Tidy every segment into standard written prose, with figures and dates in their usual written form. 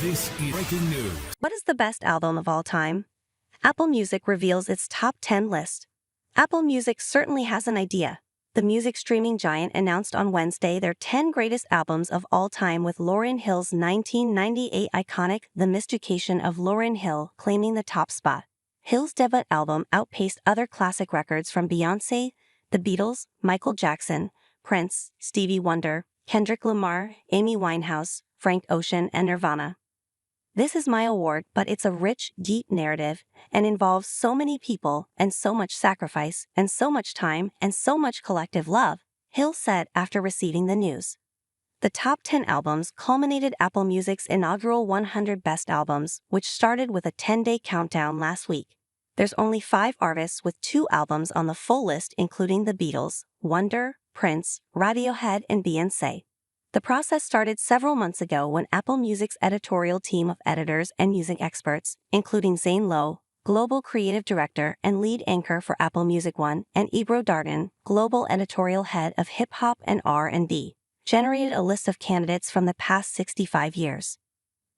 This is breaking news. What is the best album of all time? Apple Music reveals its top 10 list. Apple Music certainly has an idea. The music streaming giant announced on Wednesday their 10 greatest albums of all time, with Lauryn Hill's 1998 iconic The Miseducation of Lauryn Hill claiming the top spot. Hill's debut album outpaced other classic records from Beyoncé, the Beatles, Michael Jackson, Prince, Stevie Wonder, Kendrick Lamar, Amy Winehouse, Frank Ocean, and Nirvana. This is my award, but it's a rich, deep narrative and involves so many people and so much sacrifice and so much time and so much collective love, Hill said after receiving the news. The top 10 albums culminated Apple Music's inaugural 100 Best Albums, which started with a 10-day countdown last week. There's only 5 artists with 2 albums on the full list, including the Beatles, Wonder, Prince, Radiohead, and Beyoncé. The process started several months ago when Apple Music's editorial team of editors and music experts, including Zane, Lowe, global creative director and lead anchor for Apple Music One, and Ebro, Darden, global editorial head of hip-hop and R&B, generated a list of candidates from the past 65 years.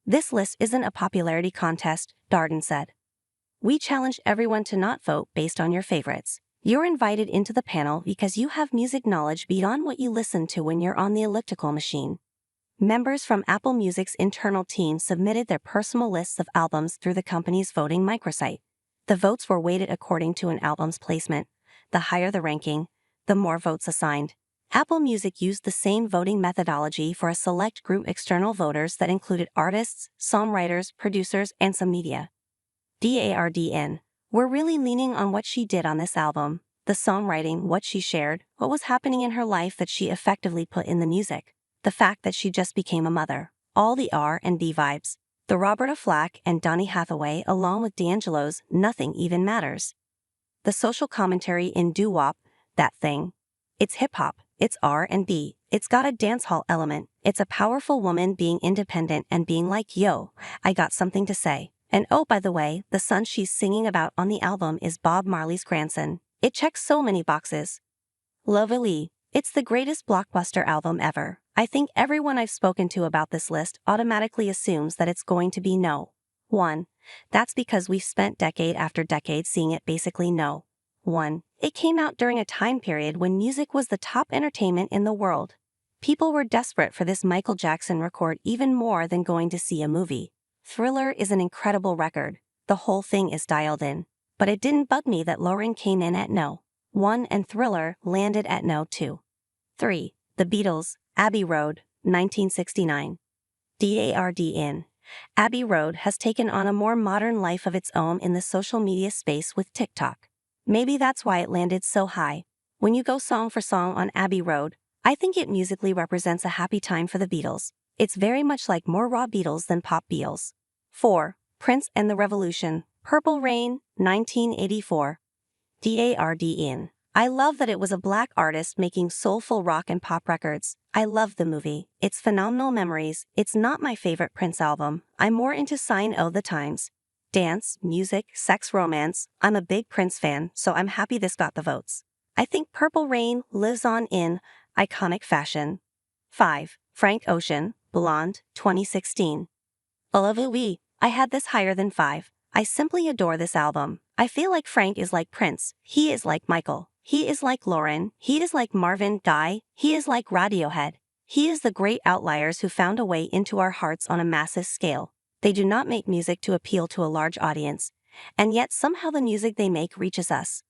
This list isn't a popularity contest, Darden said. We challenge everyone to not vote based on your favorites. You're invited into the panel because you have music knowledge beyond what you listen to when you're on the elliptical machine. Members from Apple Music's internal team submitted their personal lists of albums through the company's voting microsite. The votes were weighted according to an album's placement. The higher the ranking, the more votes assigned. Apple Music used the same voting methodology for a select group external voters that included artists, songwriters, producers, and some media. Darden. We're really leaning on what she did on this album, the songwriting, what she shared, what was happening in her life that she effectively put in the music, the fact that she just became a mother, all the R&B vibes, the Roberta Flack and Donny Hathaway along with D'Angelo's Nothing Even Matters. The social commentary in doo-wop, that thing. It's hip-hop, it's R&B, it's got a dancehall element, it's a powerful woman being independent and being like, yo, I got something to say. And oh, by the way, the son she's singing about on the album is Bob Marley's grandson. It checks so many boxes. Lowe, it's the greatest blockbuster album ever. I think everyone I've spoken to about this list automatically assumes that it's going to be no. 1. That's because we've spent decade after decade seeing it basically no. 1. It came out during a time period when music was the top entertainment in the world. People were desperate for this Michael Jackson record even more than going to see a movie. Thriller is an incredible record. The whole thing is dialed in. But it didn't bug me that Lauryn came in at no. 1 and Thriller landed at no 2. 3. The Beatles, Abbey Road, 1969. Darden. Abbey Road has taken on a more modern life of its own in the social media space with TikTok. Maybe that's why it landed so high. When you go song for song on Abbey Road, I think it musically represents a happy time for the Beatles. It's very much like more raw Beatles than pop Beatles. 4. Prince and the Revolution, Purple Rain, 1984. Darden. I love that it was a black artist making soulful rock and pop records. I love the movie. It's phenomenal memories. It's not my favorite Prince album. I'm more into Sign o' the Times. Dance, music, sex, romance. I'm a big Prince fan, so I'm happy this got the votes. I think Purple Rain lives on in iconic fashion. 5. Frank Ocean, Blonde, 2016. Lowe, I had this higher than 5. I simply adore this album. I feel like Frank is like Prince. He is like Michael. He is like Lauryn. He is like Marvin Gaye. He is like Radiohead. He is the great outliers who found a way into our hearts on a massive scale. They do not make music to appeal to a large audience, and yet somehow the music they make reaches us.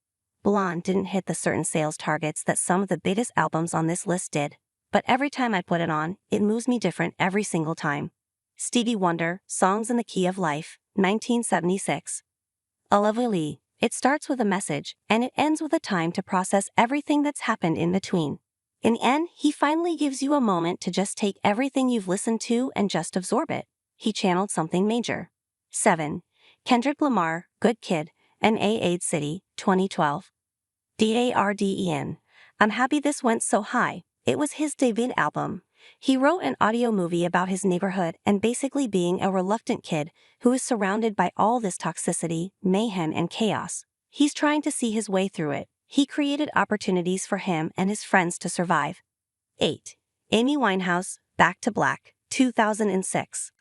Blonde didn't hit the certain sales targets that some of the biggest albums on this list did. But every time I put it on, it moves me different every single time. Stevie Wonder, Songs in the Key of Life, 1976. Lowe, it starts with a message, and it ends with a time to process everything that's happened in between. In the end, he finally gives you a moment to just take everything you've listened to and just absorb it. He channeled something major. 7. Kendrick Lamar, Good Kid, N.A. City, 2012. Darden. I'm happy this went so high. It was his debut album. He wrote an audio movie about his neighborhood and basically being a reluctant kid who is surrounded by all this toxicity, mayhem, and chaos. He's trying to see his way through it. He created opportunities for him and his friends to survive. 8. Amy Winehouse, Back to Black, 2006.